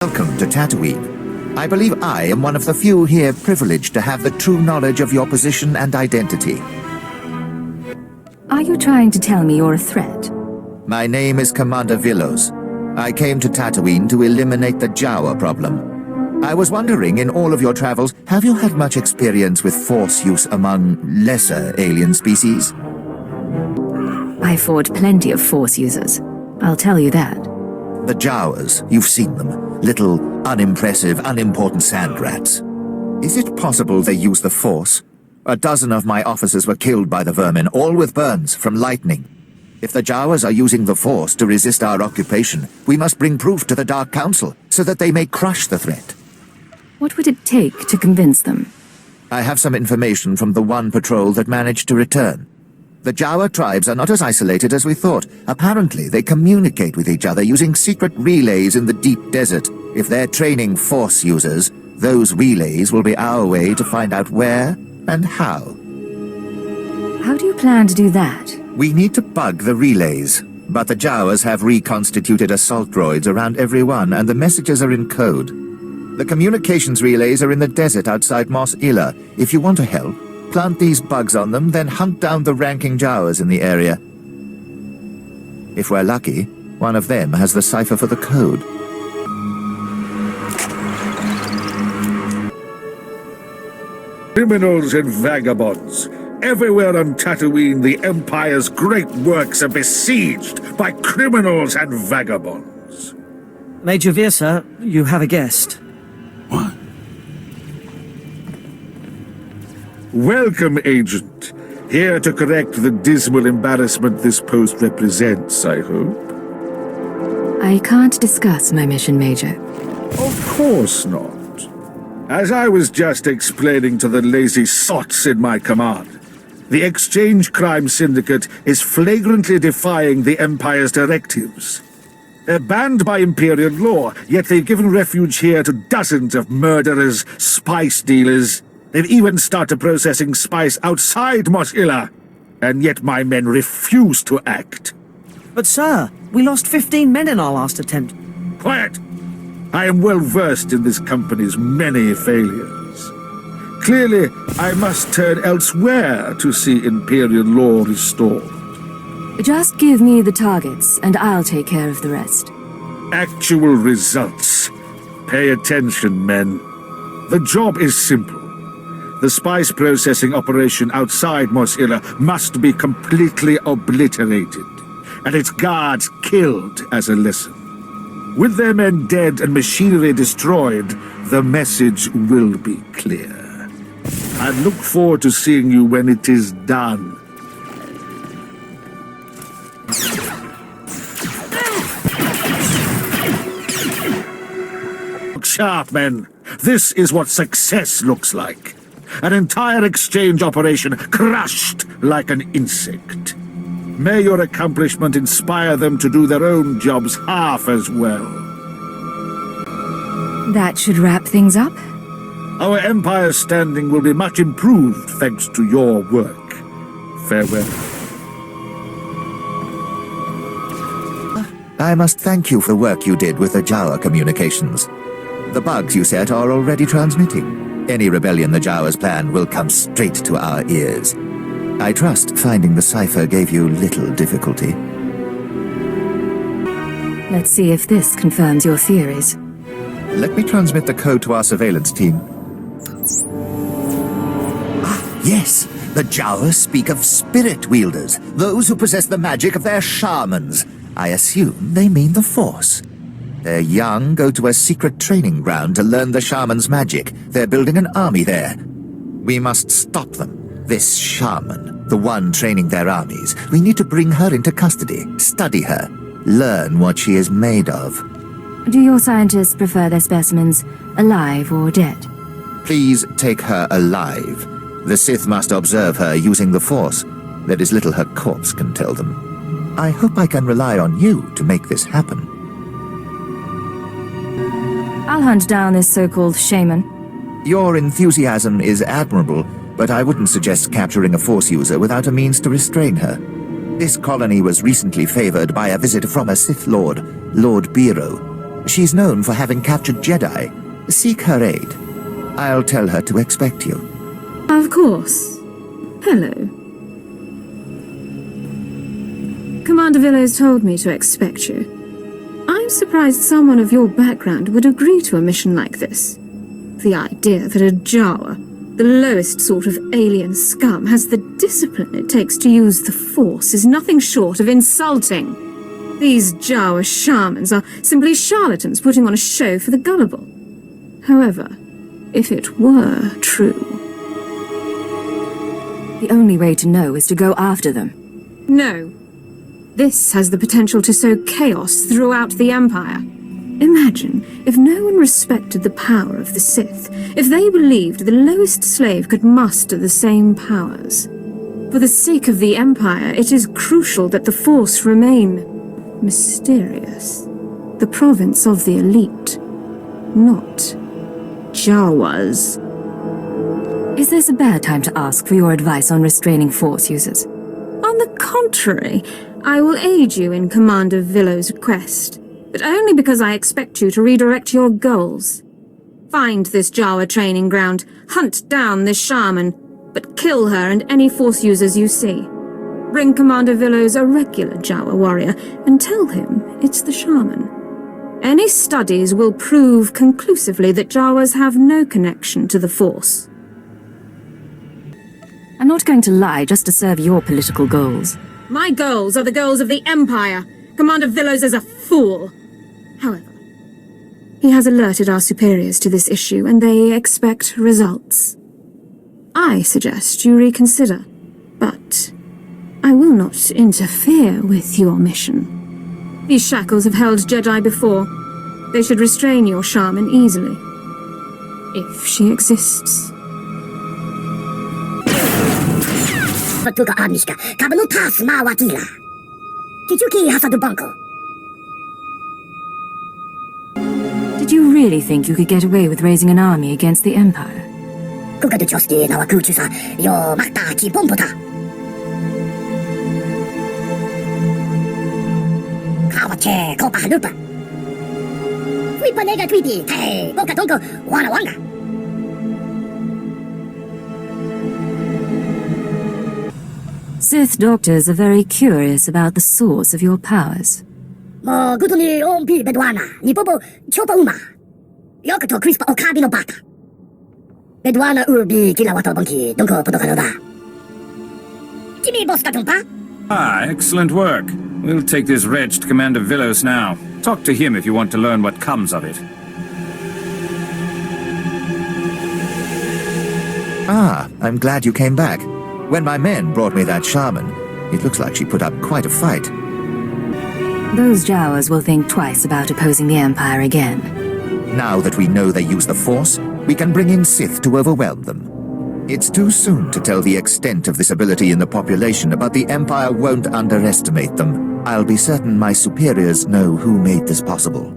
Welcome to Tatooine. I believe I am one of the few here privileged to have the true knowledge of your position and identity. Are you trying to tell me you're a threat? My name is Commander Villos. I came to Tatooine to eliminate the Jawa problem. I was wondering, in all of your travels, have you had much experience with Force use among lesser alien species? I fought plenty of Force users. I'll tell you that. The Jawas, you've seen them. Little, unimpressive, unimportant sand rats. Is it possible they use the Force? A dozen of my officers were killed by the vermin, all with burns from lightning. If the Jawas are using the Force to resist our occupation, we must bring proof to the Dark Council, so that they may crush the threat. What would it take to convince them? I have some information from the one patrol that managed to return. The Jawa tribes are not as isolated as we thought. Apparently, they communicate with each other using secret relays in the deep desert. If they're training Force users, those relays will be our way to find out where and how. How do you plan to do that? We need to bug the relays, but the Jawas have reconstituted assault droids around every one, and the messages are in code. The communications relays are in the desert outside Mos Ila. If you want to help, plant these bugs on them, then hunt down the ranking Jawas in the area. If we're lucky, one of them has the cipher for the code. Criminals and vagabonds. Everywhere on Tatooine, the Empire's great works are besieged by criminals and vagabonds. Major Veer, sir, you have a guest. What? Welcome, Agent. Here to correct the dismal embarrassment this post represents, I hope. I can't discuss my mission, Major. Of course not. As I was just explaining to the lazy sots in my command, the Exchange Crime Syndicate is flagrantly defying the Empire's directives. They're banned by Imperial law, yet they've given refuge here to dozens of murderers, spice dealers. They've even started processing spice outside Mos Ila, and yet my men refuse to act. But sir, we lost 15 men in our last attempt. Quiet! I am well versed in this company's many failures. Clearly, I must turn elsewhere to see Imperial law restored. Just give me the targets, and I'll take care of the rest. Actual results. Pay attention, men. The job is simple. The spice processing operation outside Mos Ila must be completely obliterated, and its guards killed as a lesson. With their men dead and machinery destroyed, the message will be clear. I look forward to seeing you when it is done. Look sharp, men. This is what success looks like. An entire exchange operation crushed like an insect. May your accomplishment inspire them to do their own jobs half as well. That should wrap things up. Our Empire's standing will be much improved thanks to your work. Farewell. I must thank you for the work you did with the Jawa communications. The bugs you set are already transmitting. Any rebellion the Jawas plan will come straight to our ears. I trust finding the cipher gave you little difficulty. Let's see if this confirms your theories. Let me transmit the code to our surveillance team. Yes, the Jawas speak of spirit wielders, those who possess the magic of their shamans. I assume they mean the Force. Their young go to a secret training ground to learn the shaman's magic. They're building an army there. We must stop them. This shaman, the one training their armies, we need to bring her into custody, study her, learn what she is made of. Do your scientists prefer their specimens alive or dead? Please take her alive. The Sith must observe her using the Force. There is little her corpse can tell them. I hope I can rely on you to make this happen. I'll hunt down this so-called shaman. Your enthusiasm is admirable, but I wouldn't suggest capturing a Force user without a means to restrain her. This colony was recently favored by a visit from a Sith Lord, Lord Biro. She's known for having captured Jedi. Seek her aid. I'll tell her to expect you. Of course. Hello. Commander Villos told me to expect you. I'm surprised someone of your background would agree to a mission like this. The idea that a Jawa, the lowest sort of alien scum, has the discipline it takes to use the Force is nothing short of insulting. These Jawa shamans are simply charlatans putting on a show for the gullible. However, if it were true... The only way to know is to go after them. No. This has the potential to sow chaos throughout the Empire. Imagine if no one respected the power of the Sith, if they believed the lowest slave could muster the same powers. For the sake of the Empire, it is crucial that the Force remain mysterious. The province of the elite, not Jawas. Is this a bad time to ask for your advice on restraining Force users? On the contrary, I will aid you in Commander Villo's request, but only because I expect you to redirect your goals. Find this Jawa training ground, hunt down this shaman, but kill her and any Force users you see. Bring Commander Villos a regular Jawa warrior and tell him it's the shaman. Any studies will prove conclusively that Jawas have no connection to the Force. I'm not going to lie just to serve your political goals. My goals are the goals of the Empire. Commander Villos is a fool. However, he has alerted our superiors to this issue, and they expect results. I suggest you reconsider, but I will not interfere with your mission. These shackles have held Jedi before. They should restrain your shaman easily. If she exists. Did you really think you could get away with raising an army against the Empire? Sith doctors are very curious about the source of your powers. Excellent work. We'll take this wretched Commander Villos now. Talk to him if you want to learn what comes of it. Ah, I'm glad you came back. When my men brought me that shaman, it looks like she put up quite a fight. Those Jawas will think twice about opposing the Empire again. Now that we know they use the Force, we can bring in Sith to overwhelm them. It's too soon to tell the extent of this ability in the population, but the Empire won't underestimate them. I'll be certain my superiors know who made this possible.